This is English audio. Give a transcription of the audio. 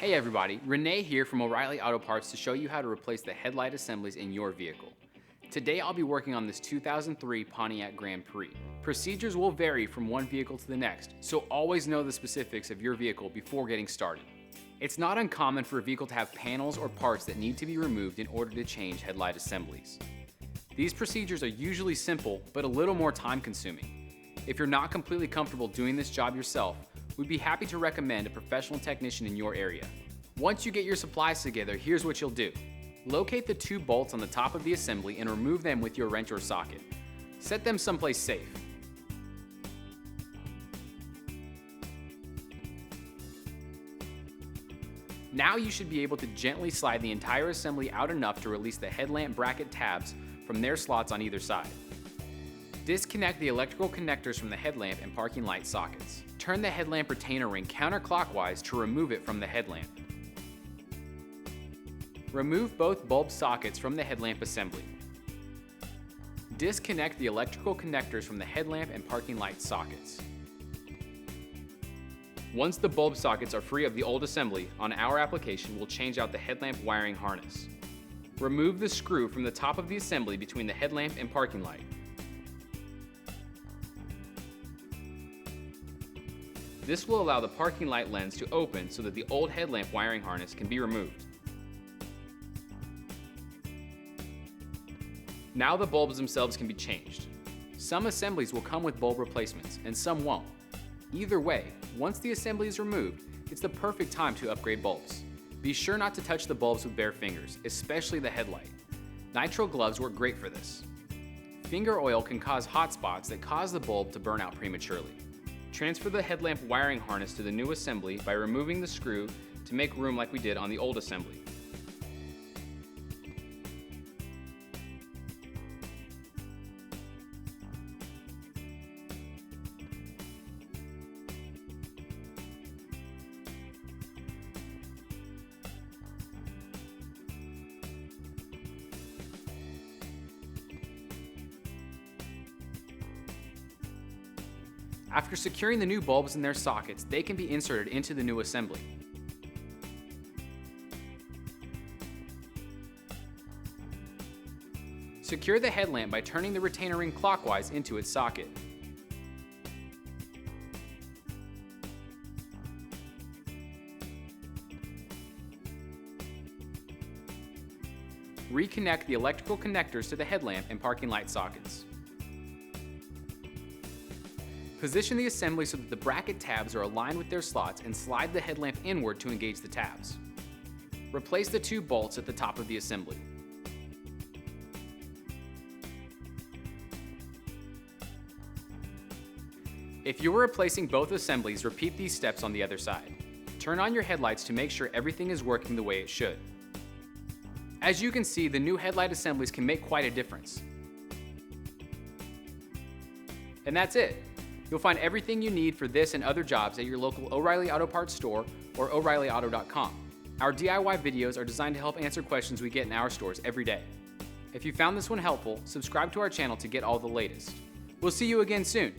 Hey everybody, Renee here from O'Reilly Auto Parts to show you how to replace the headlight assemblies in your vehicle. Today I'll be working on this 2003 Pontiac Grand Prix. Procedures will vary from one vehicle to the next, so always know the specifics of your vehicle before getting started. It's not uncommon for a vehicle to have panels or parts that need to be removed in order to change headlight assemblies. These procedures are usually simple, but a little more time consuming. If you're not completely comfortable doing this job yourself, we'd be happy to recommend a professional technician in your area. Once you get your supplies together, here's what you'll do. Locate the two bolts on the top of the assembly and remove them with your wrench or socket. Set them someplace safe. Now you should be able to gently slide the entire assembly out enough to release the headlamp bracket tabs from their slots on either side. Disconnect the electrical connectors from the headlamp and parking light sockets. Turn the headlamp retainer ring counterclockwise to remove it from the headlamp. Remove both bulb sockets from the headlamp assembly. Disconnect the electrical connectors from the headlamp and parking light sockets. Once the bulb sockets are free of the old assembly, on our application we'll change out the headlamp wiring harness. Remove the screw from the top of the assembly between the headlamp and parking light. This will allow the parking light lens to open so that the old headlamp wiring harness can be removed. Now the bulbs themselves can be changed. Some assemblies will come with bulb replacements and some won't. Either way, once the assembly is removed, it's the perfect time to upgrade bulbs. Be sure not to touch the bulbs with bare fingers, especially the headlight. Nitrile gloves work great for this. Finger oil can cause hot spots that cause the bulb to burn out prematurely. Transfer the headlamp wiring harness to the new assembly by removing the screw to make room like we did on the old assembly. After securing the new bulbs in their sockets, they can be inserted into the new assembly. Secure the headlamp by turning the retainer ring clockwise into its socket. Reconnect the electrical connectors to the headlamp and parking light sockets. Position the assembly so that the bracket tabs are aligned with their slots and slide the headlamp inward to engage the tabs. Replace the two bolts at the top of the assembly. If you are replacing both assemblies, repeat these steps on the other side. Turn on your headlights to make sure everything is working the way it should. As you can see, the new headlight assemblies can make quite a difference. And that's it. You'll find everything you need for this and other jobs at your local O'Reilly Auto Parts store or O'ReillyAuto.com. Our DIY videos are designed to help answer questions we get in our stores every day. If you found this one helpful, subscribe to our channel to get all the latest. We'll see you again soon.